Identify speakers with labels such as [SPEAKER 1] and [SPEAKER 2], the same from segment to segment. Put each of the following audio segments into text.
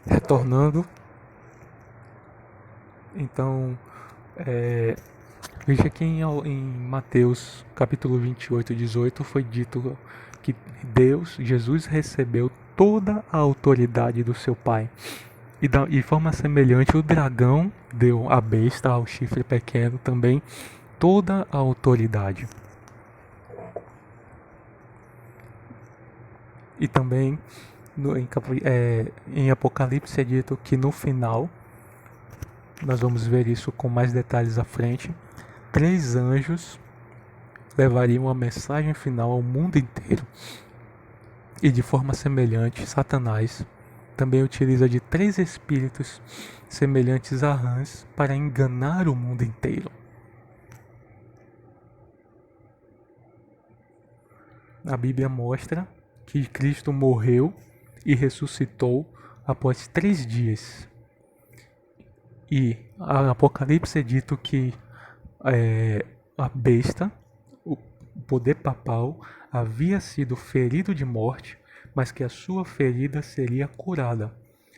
[SPEAKER 1] Retornando, então, veja que em Mateus capítulo 28, 18 foi dito que Jesus recebeu toda a autoridade do seu Pai. E de forma semelhante, o dragão deu à besta, ao chifre pequeno, também toda a autoridade. E também em Apocalipse é dito que no final, nós vamos ver isso com mais detalhes à frente, 3 anjos levariam a mensagem final ao mundo inteiro. E de forma semelhante, Satanás também utiliza de 3 espíritos semelhantes a rãs para enganar o mundo inteiro. A Bíblia mostra que Cristo morreu e ressuscitou após 3 dias. E a Apocalipse é dito que a besta, o poder papal, havia sido ferido de morte, mas que a sua ferida seria curada.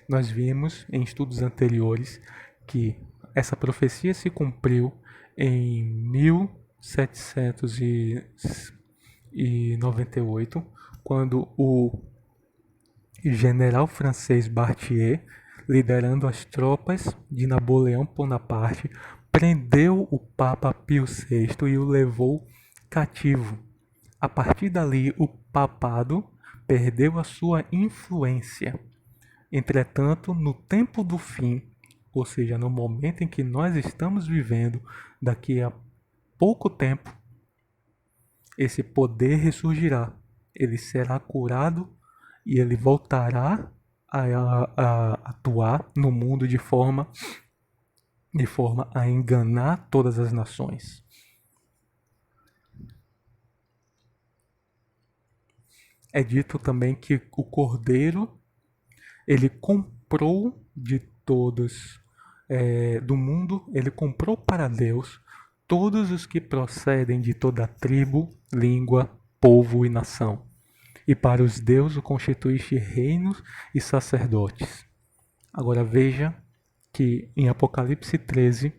[SPEAKER 1] Nós vimos em estudos anteriores que essa profecia se cumpriu em 1798, quando o general francês Berthier, liderando as tropas de Napoleão Bonaparte, prendeu o Papa Pio VI e o levou cativo. A partir dali, o papado perdeu a sua influência. Entretanto, no tempo do fim, ou seja, no momento em que nós estamos vivendo, daqui a pouco tempo, esse poder ressurgirá. Ele será curado e ele voltará a atuar no mundo de forma a enganar todas as nações. É dito também que o Cordeiro, ele comprou de todos do mundo, ele comprou para Deus todos os que procedem de toda tribo, língua, povo e nação. E para os deuses o constituíste reinos e sacerdotes. Agora veja que em Apocalipse 13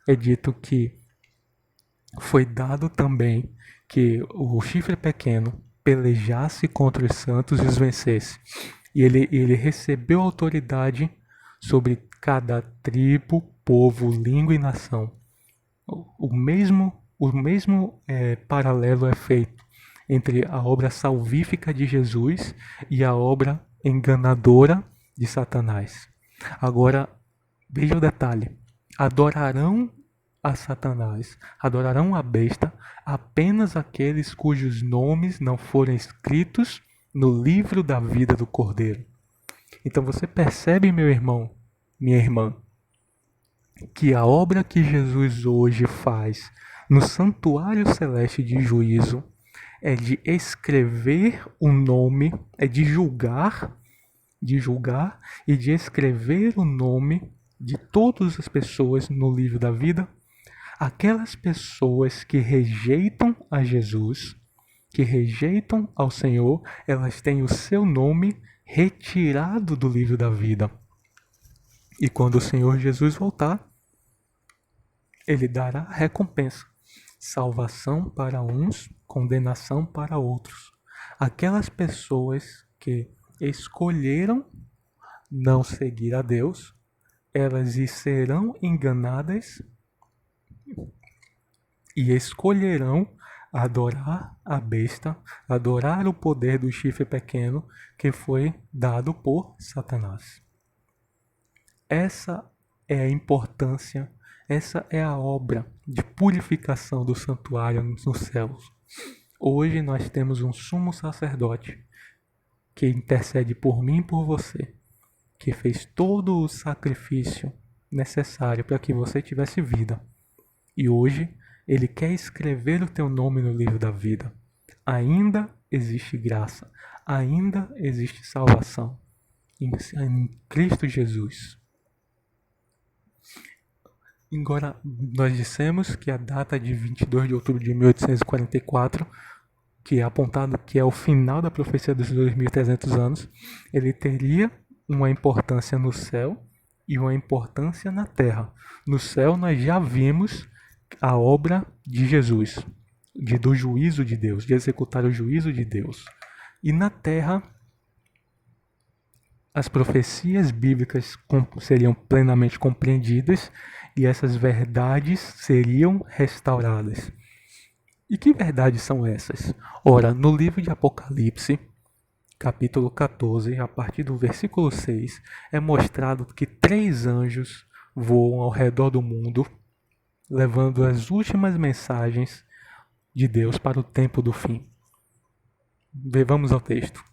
[SPEAKER 1] é dito que foi dado também que o chifre pequeno pelejasse contra os santos e os vencesse. E ele recebeu autoridade sobre cada tribo, povo, língua e nação. O mesmo paralelo é feito entre a obra salvífica de Jesus e a obra enganadora de Satanás. Agora, veja o detalhe. Adorarão a Satanás, adorarão a besta apenas aqueles cujos nomes não forem escritos no livro da vida do Cordeiro. Então você percebe, meu irmão, minha irmã, que a obra que Jesus hoje faz no santuário celeste de juízo é de escrever o nome, é de julgar e de escrever o nome de todas as pessoas no livro da vida. Aquelas pessoas que rejeitam a Jesus, que rejeitam ao Senhor, elas têm o seu nome retirado do livro da vida. E quando o Senhor Jesus voltar, ele dará recompensa. Salvação para uns, condenação para outros. Aquelas pessoas que escolheram não seguir a Deus, elas serão enganadas e escolherão adorar a besta, adorar o poder do chifre pequeno que foi dado por Satanás. Essa é a importância, essa é a obra de purificação do santuário nos céus. Hoje nós temos um sumo sacerdote que intercede por mim e por você, que fez todo o sacrifício necessário para que você tivesse vida. E hoje ele quer escrever o teu nome no livro da vida. Ainda existe graça, ainda existe salvação em Cristo Jesus. Agora, nós dissemos que a data de 22 de outubro de 1844, que é apontado que é o final da profecia dos 2.300 anos, ele teria uma importância no céu e uma importância na terra. No céu nós já vimos a obra de Jesus, do juízo de Deus, de executar o juízo de Deus. E na terra, as profecias bíblicas seriam plenamente compreendidas e essas verdades seriam restauradas. E que verdades são essas? Ora, no livro de Apocalipse, capítulo 14, a partir do versículo 6, é mostrado que 3 anjos voam ao redor do mundo, levando as últimas mensagens de Deus para o tempo do fim. Vamos ao texto.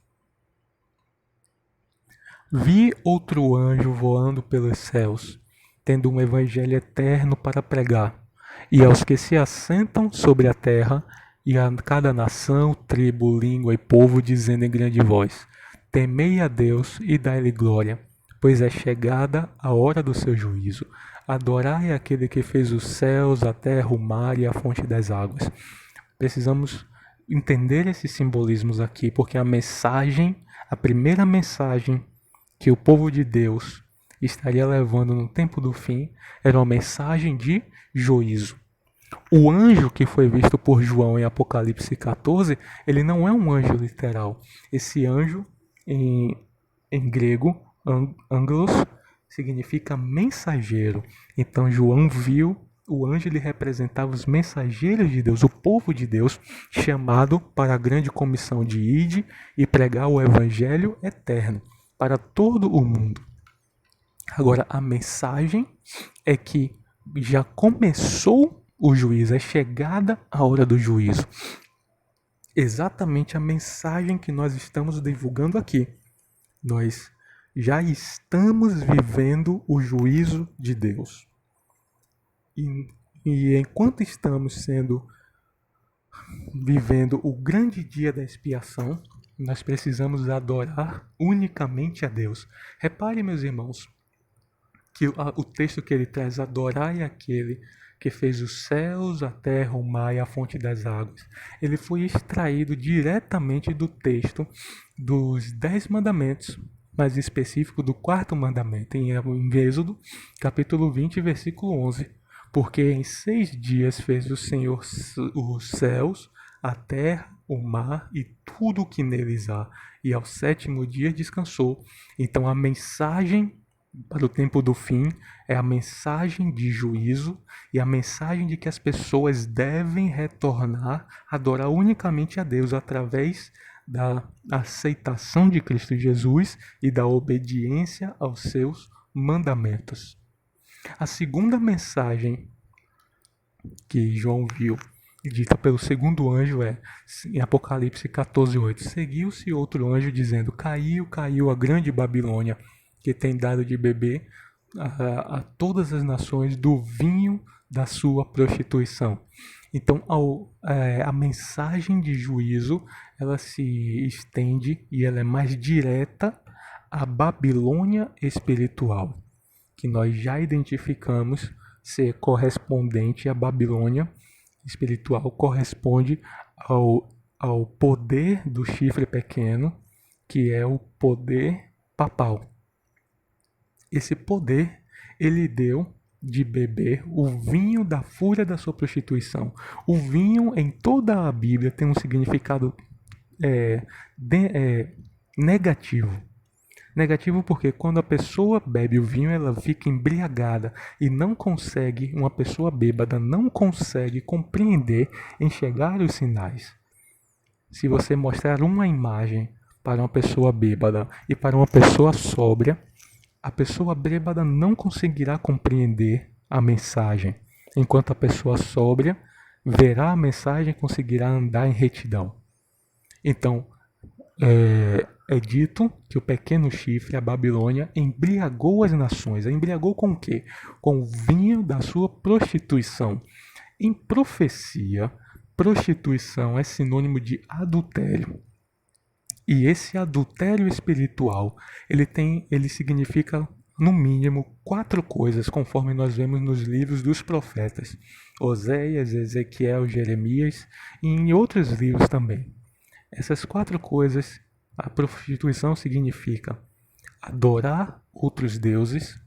[SPEAKER 1] Vi outro anjo voando pelos céus, tendo um evangelho eterno para pregar, e aos que se assentam sobre a terra, e a cada nação, tribo, língua e povo, dizendo em grande voz: Temei a Deus e dai-lhe glória, pois é chegada a hora do seu juízo. Adorai aquele que fez os céus, a terra, o mar e a fonte das águas. Precisamos entender esses simbolismos aqui, porque a primeira mensagem que o povo de Deus estaria levando no tempo do fim era uma mensagem de juízo. O anjo que foi visto por João em Apocalipse 14, ele não é um anjo literal. Esse anjo, em grego, angelos, significa mensageiro. Então João viu, o anjo ele representava os mensageiros de Deus, o povo de Deus, chamado para a grande comissão de ide e pregar o evangelho eterno para todo o mundo. Agora, a mensagem é que já começou o juízo, é chegada a hora do juízo. Exatamente a mensagem que nós estamos divulgando aqui. Nós já estamos vivendo o juízo de Deus. E enquanto estamos vivendo o grande dia da expiação, nós precisamos adorar unicamente a Deus. Repare, meus irmãos, que o texto que ele traz, adorai aquele que fez os céus, a terra, o mar e a fonte das águas, ele foi extraído diretamente do texto dos 10 mandamentos, mais específico do 4º mandamento, em Êxodo, capítulo 20, versículo 11. Porque em 6 dias fez o Senhor os céus, a terra, o mar e tudo o que neles há, e ao 7º dia descansou. Então a mensagem para o tempo do fim é a mensagem de juízo e a mensagem de que as pessoas devem retornar, adorar unicamente a Deus através da aceitação de Cristo Jesus e da obediência aos seus mandamentos. A segunda mensagem que João viu, dita pelo 2º anjo, é em Apocalipse 14:8. Seguiu-se outro anjo dizendo: Caiu a grande Babilônia, que tem dado de beber a todas as nações do vinho da sua prostituição. Então, a mensagem de juízo, ela se estende e ela é mais direta à Babilônia espiritual, que nós já identificamos ser correspondente à Babilônia espiritual, corresponde ao poder do chifre pequeno, que é o poder papal. Esse poder, ele deu de beber o vinho da fúria da sua prostituição. O vinho, em toda a Bíblia, tem um significado negativo. Negativo porque quando a pessoa bebe o vinho, ela fica embriagada e uma pessoa bêbada não consegue compreender, enxergar os sinais. Se você mostrar uma imagem para uma pessoa bêbada e para uma pessoa sóbria, a pessoa bêbada não conseguirá compreender a mensagem, enquanto a pessoa sóbria verá a mensagem e conseguirá andar em retidão. Então, é dito que o pequeno chifre, a Babilônia, embriagou as nações. Embriagou com o quê? Com o vinho da sua prostituição. Em profecia, prostituição é sinônimo de adultério. E esse adultério espiritual, ele significa, no mínimo, 4 coisas, conforme nós vemos nos livros dos profetas. Oséias, Ezequiel, Jeremias e em outros livros também. Essas 4 coisas, a prostituição significa adorar outros deuses,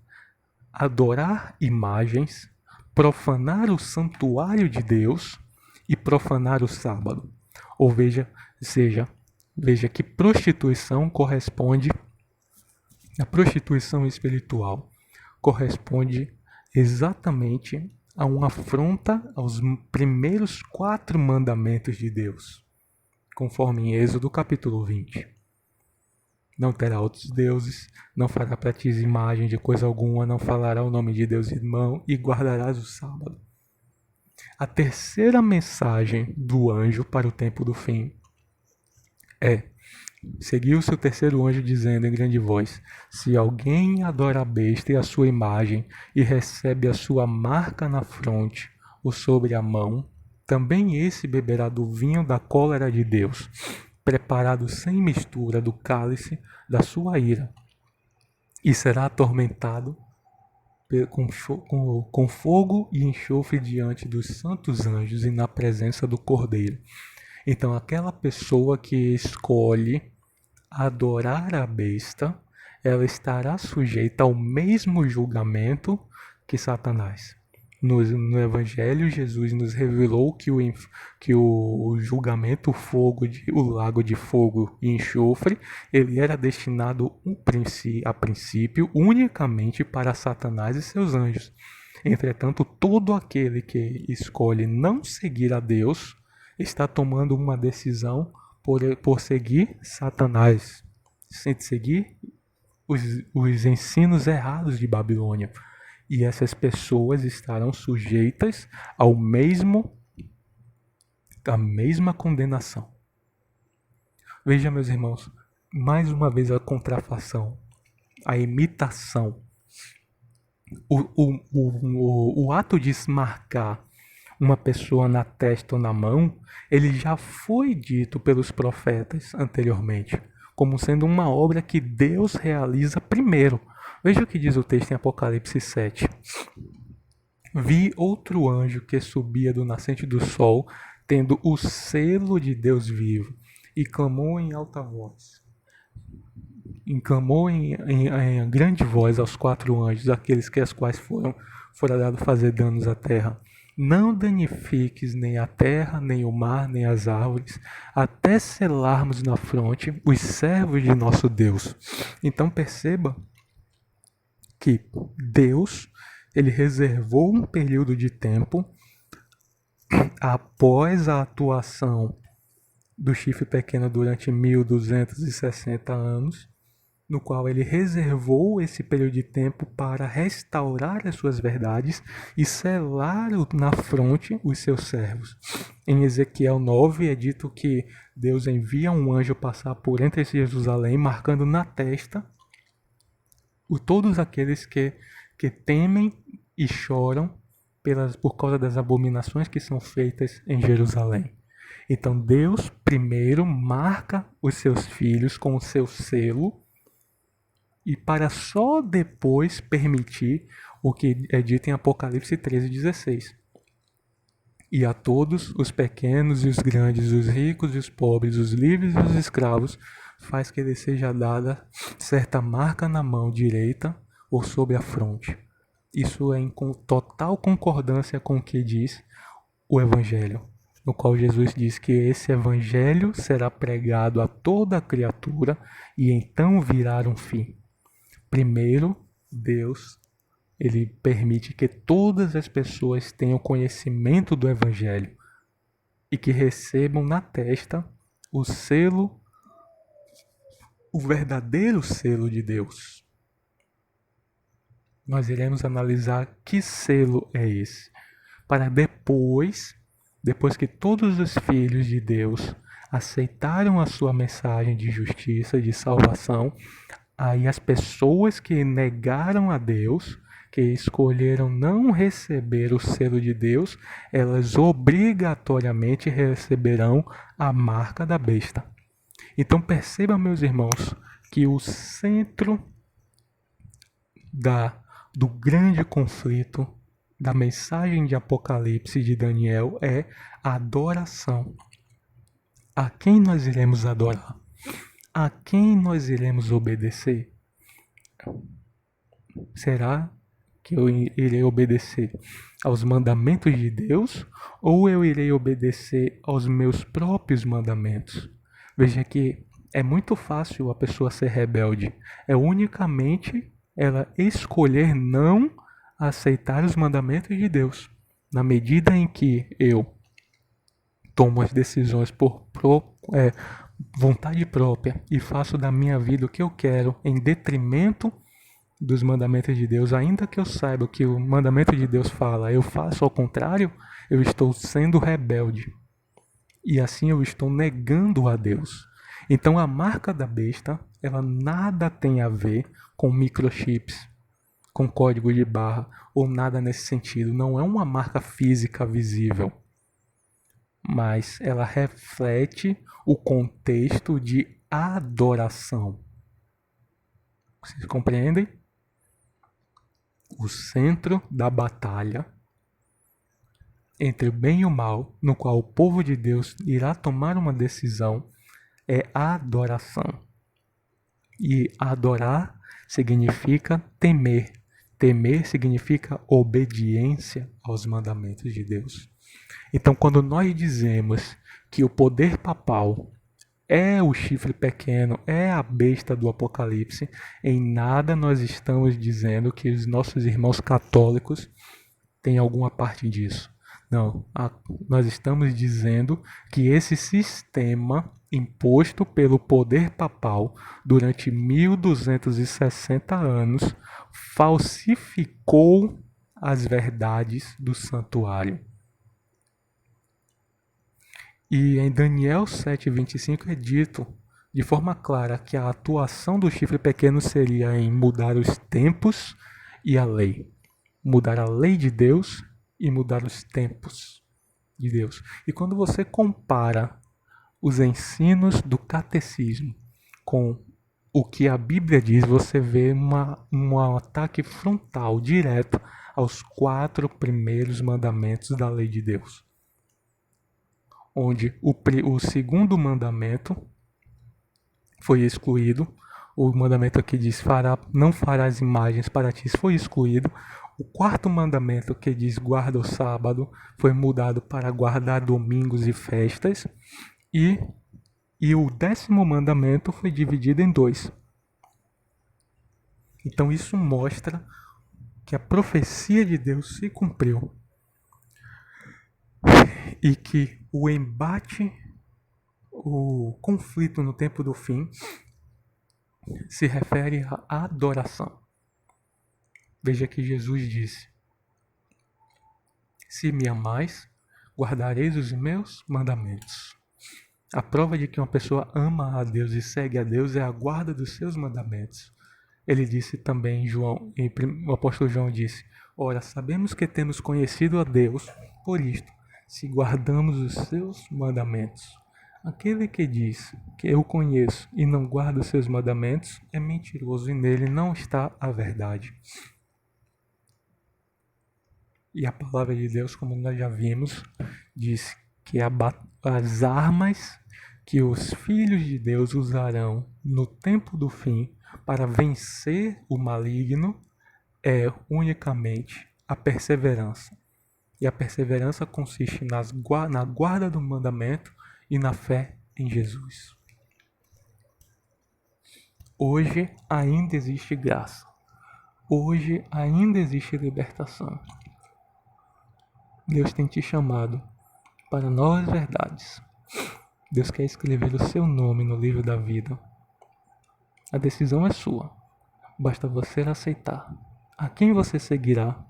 [SPEAKER 1] adorar imagens, profanar o santuário de Deus e profanar o sábado. Ou veja que prostituição corresponde, a prostituição espiritual corresponde exatamente a uma afronta aos primeiros 4 mandamentos de Deus, conforme em Êxodo capítulo 20. Não terá outros deuses, não fará para ti imagem de coisa alguma, não falará o nome de Deus em mão e guardarás o sábado. A terceira mensagem do anjo para o tempo do fim é: seguiu-se o terceiro anjo dizendo em grande voz: se alguém adora a besta e a sua imagem e recebe a sua marca na fronte ou sobre a mão, também esse beberá do vinho da cólera de Deus, preparado sem mistura do cálice da sua ira, e será atormentado com fogo e enxofre diante dos santos anjos e na presença do Cordeiro. Então, aquela pessoa que escolhe adorar a besta, ela estará sujeita ao mesmo julgamento que Satanás. No Evangelho, Jesus nos revelou que o julgamento, o lago de fogo e enxofre, ele era destinado a princípio unicamente para Satanás e seus anjos. Entretanto, todo aquele que escolhe não seguir a Deus está tomando uma decisão por seguir Satanás, sem seguir os ensinos errados de Babilônia. E essas pessoas estarão sujeitas à mesma condenação. Veja, meus irmãos, mais uma vez a contrafação, a imitação. O ato de marcar uma pessoa na testa ou na mão, ele já foi dito pelos profetas anteriormente, como sendo uma obra que Deus realiza primeiro. Veja o que diz o texto em Apocalipse 7. Vi outro anjo que subia do nascente do sol, tendo o selo de Deus vivo, e clamou em alta voz. Clamou em grande voz aos 4 anjos, aqueles que as quais fora dado fazer danos à terra. Não danifiques nem a terra, nem o mar, nem as árvores, até selarmos na fronte os servos de nosso Deus. Então perceba que Deus, ele reservou um período de tempo após a atuação do chifre pequeno durante 1260 anos, no qual ele reservou esse período de tempo para restaurar as suas verdades e selar na fronte os seus servos. Em Ezequiel 9 é dito que Deus envia um anjo passar por entre Jerusalém, marcando na testa todos aqueles que temem e choram por causa das abominações que são feitas em Jerusalém. Então Deus primeiro marca os seus filhos com o seu selo, e para só depois permitir o que é dito em Apocalipse 13:16. E a todos, os pequenos e os grandes, os ricos e os pobres, os livres e os escravos, faz que lhe seja dada certa marca na mão direita ou sobre a fronte. Isso é em total concordância com o que diz o Evangelho, no qual Jesus diz que esse Evangelho será pregado a toda a criatura e então virá um fim. Primeiro, Deus, ele permite que todas as pessoas tenham conhecimento do Evangelho e que recebam na testa o selo, o verdadeiro selo de Deus. Nós iremos analisar que selo é esse, para depois que todos os filhos de Deus aceitaram a sua mensagem de justiça, de salvação, aí as pessoas que negaram a Deus, que escolheram não receber o selo de Deus, elas obrigatoriamente receberão a marca da besta. Então perceba, meus irmãos, que o centro do grande conflito da mensagem de Apocalipse de Daniel é a adoração. A quem nós iremos adorar? A quem nós iremos obedecer? Será que eu irei obedecer aos mandamentos de Deus ou eu irei obedecer aos meus próprios mandamentos? Veja que é muito fácil a pessoa ser rebelde. É unicamente ela escolher não aceitar os mandamentos de Deus. Na medida em que eu tomo as decisões por vontade própria e faço da minha vida o que eu quero em detrimento dos mandamentos de Deus, ainda que eu saiba que o mandamento de Deus fala, eu faço ao contrário, eu estou sendo rebelde. E assim eu estou negando a Deus. Então a marca da besta, ela nada tem a ver com microchips, com código de barra ou nada nesse sentido. Não é uma marca física visível, mas ela reflete o contexto de adoração. Vocês compreendem? O centro da batalha entre o bem e o mal, no qual o povo de Deus irá tomar uma decisão, é a adoração. E adorar significa temer. Temer significa obediência aos mandamentos de Deus. Então, quando nós dizemos que o poder papal é o chifre pequeno, é a besta do Apocalipse, em nada nós estamos dizendo que os nossos irmãos católicos têm alguma parte disso. Não, nós estamos dizendo que esse sistema imposto pelo poder papal durante 1260 anos falsificou as verdades do santuário. E em Daniel 7:25 é dito de forma clara que a atuação do chifre pequeno seria em mudar os tempos e a lei. Mudar a lei de Deus e mudar os tempos de Deus. E quando você compara os ensinos do catecismo com o que a Bíblia diz, você vê um ataque frontal, direto, aos 4 primeiros mandamentos da lei de Deus. Onde o segundo mandamento foi excluído, o mandamento que diz não farás imagens para ti foi excluído, o quarto mandamento que diz guarda o sábado foi mudado para guardar domingos e festas, e o 10º mandamento foi dividido em 2. Então isso mostra que a profecia de Deus se cumpriu e que o embate, o conflito no tempo do fim se refere à adoração. Veja que Jesus disse: se me amais, guardareis os meus mandamentos. A prova de que uma pessoa ama a Deus e segue a Deus é a guarda dos seus mandamentos. Ele disse também, o apóstolo João disse: ora, sabemos que temos conhecido a Deus por isto, se guardamos os seus mandamentos. Aquele que diz que eu conheço e não guarda os seus mandamentos é mentiroso e nele não está a verdade. E a palavra de Deus, como nós já vimos, diz que as armas que os filhos de Deus usarão no tempo do fim para vencer o maligno é unicamente a perseverança. E a perseverança consiste na guarda do mandamento e na fé em Jesus. Hoje ainda existe graça. Hoje ainda existe libertação. Deus tem te chamado para novas verdades. Deus quer escrever o seu nome no livro da vida. A decisão é sua. Basta você aceitar. A quem você seguirá?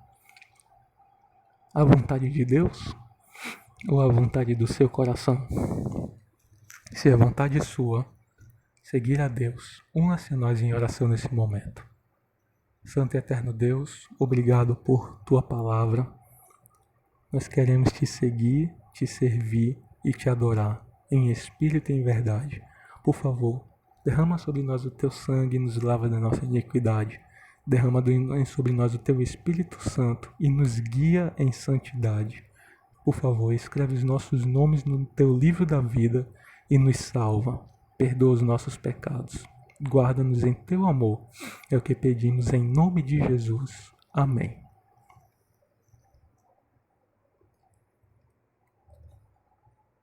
[SPEAKER 1] A vontade de Deus ou a vontade do seu coração? Se a vontade é sua, seguir a Deus, una-se a nós em oração nesse momento. Santo e eterno Deus, obrigado por tua palavra. Nós queremos te seguir, te servir e te adorar em espírito e em verdade. Por favor, derrama sobre nós o teu sangue e nos lava da nossa iniquidade. Derrama sobre nós o teu Espírito Santo e nos guia em santidade. Por favor, escreve os nossos nomes no teu livro da vida e nos salva. Perdoa os nossos pecados. guarda-nos em teu amor. É o que pedimos em nome de Jesus. Amém.